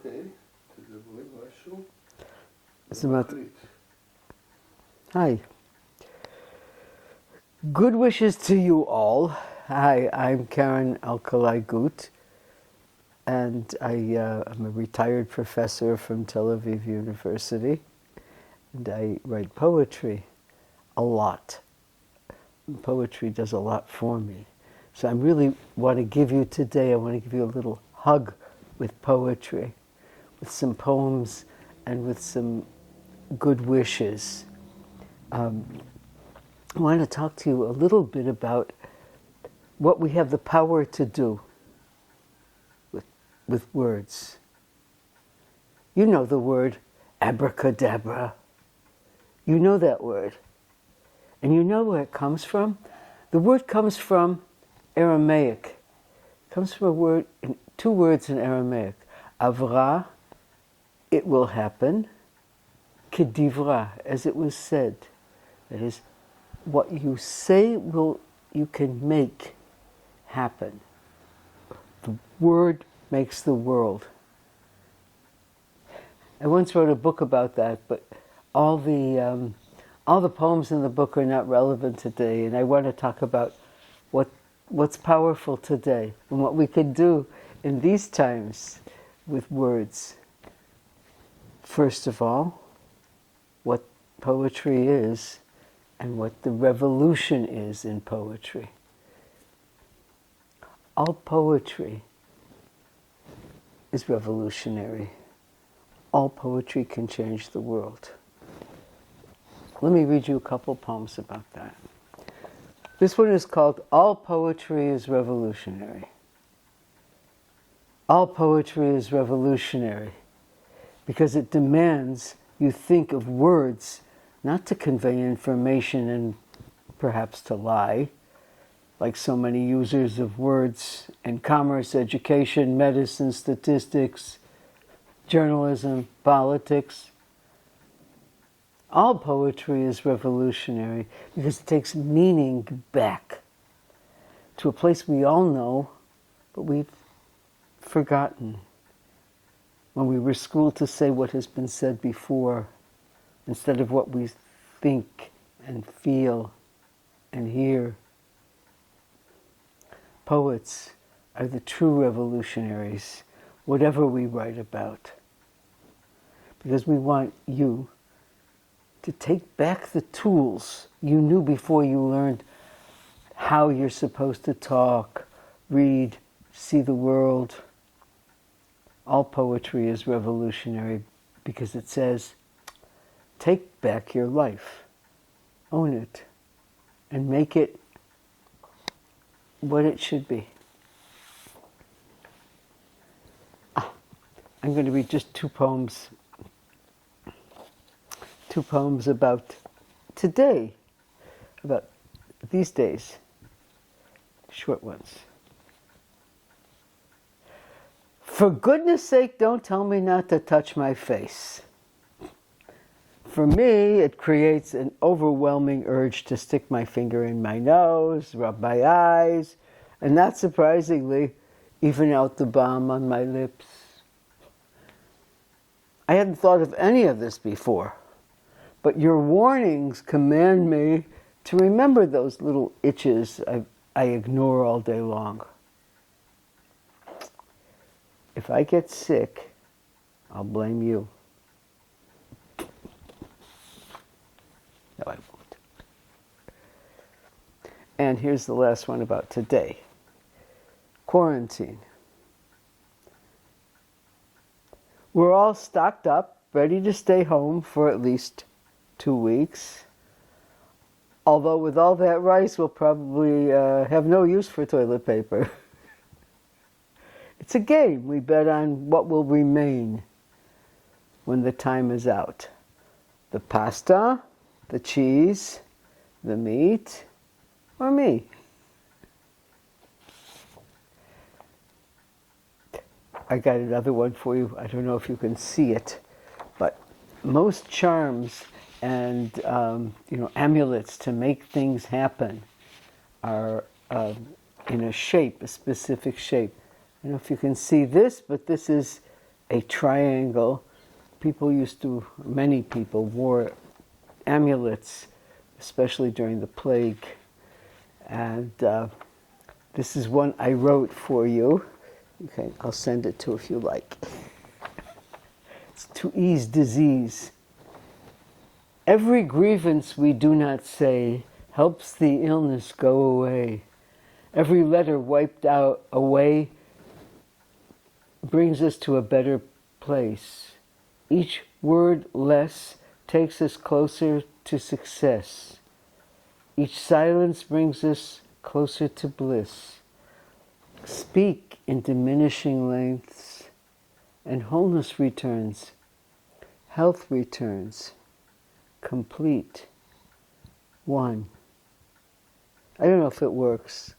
אוקיי, תדברי משהו. זאת אומרת, hi. Good wishes to you all. Hi, I'm Karen Alkalay-Gut, and I'm a retired professor from Tel Aviv University, and I write poetry a lot. Poetry does a lot for me. So I really want to give you today, I want to give you a little hug with poetry, with some poems and with some good wishes. I want to talk to you a little bit about what we have the power to do with words. You know the word abracadabra. You know that word. And you know where it comes from? The word comes from Aramaic. It comes from a word, two words in Aramaic. Avra, it will happen. Kedivra, as it was said. That is, what you say you can make happen. The word makes the world. I once wrote a book about that, but all the poems in the book are not relevant today, and I want to talk about what's powerful today and what we can do in these times with words. First of all, what poetry is and what the revolution is in poetry. All poetry is revolutionary. All poetry can change the world. Let me read you a couple poems about that. This one is called All Poetry is Revolutionary. All poetry is revolutionary because it demands you think of words not to convey information and perhaps to lie, like so many users of words in commerce, education, medicine, statistics, journalism, politics. All poetry is revolutionary because it takes meaning back to a place we all know, but we've forgotten. When we were schooled to say what has been said before, instead of what we think and feel and hear. Poets are the true revolutionaries, whatever we write about. Because we want you to take back the tools you knew before you learned how you're supposed to talk, read, see the world. All poetry is revolutionary because it says, take back your life, own it, and make it what it should be. I'm going to read just two poems about today, about these days, short ones. For goodness sake, don't tell me not to touch my face. For me, it creates an overwhelming urge to stick my finger in my nose, rub my eyes, and not surprisingly, even out the balm on my lips. I hadn't thought of any of this before. But your warnings command me to remember those little itches I ignore all day long. If I get sick, I'll blame you. No, I won't. And here's the last one about today. Quarantine. We're all stocked up, ready to stay home for at least 2 weeks. Although with all that rice, we'll probably have no use for toilet paper. It's a game. We bet on what will remain when the time is out. The pasta, the cheese, the meat, or me. I got another one for you. I don't know if you can see it, but most charms and amulets to make things happen are in a shape, a specific shape. I don't know if you can see this, but this is a triangle. Many people wore amulets, especially during the plague. And this is one I wrote for you. Okay, I'll send it to if you like. It's to ease disease. Every grievance we do not say helps the illness go away. Every letter wiped out away brings us to a better place. Each word less takes us closer to success. Each silence brings us closer to bliss. Speak in diminishing lengths, and wholeness returns. Health returns. Complete. One. I don't know if it works.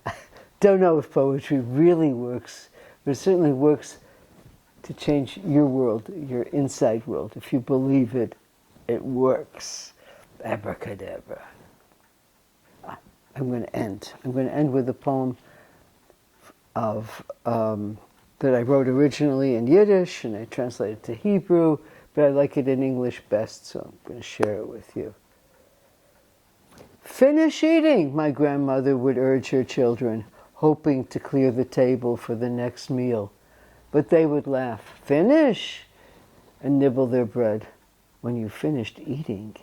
I don't know if poetry really works, but it certainly works to change your world, your inside world. If you believe it, it works. Abracadabra. I'm going to end. I'm going to end with a poem that I wrote originally in Yiddish, and I translated to Hebrew, but I like it in English best, so I'm going to share it with you. Finish eating, my grandmother would urge her children, hoping to clear the table for the next meal. But they would laugh, finish, and nibble their bread. When you finished eating,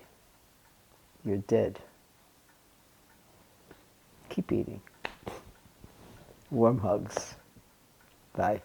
you're dead. Keep eating. Warm hugs. Bye.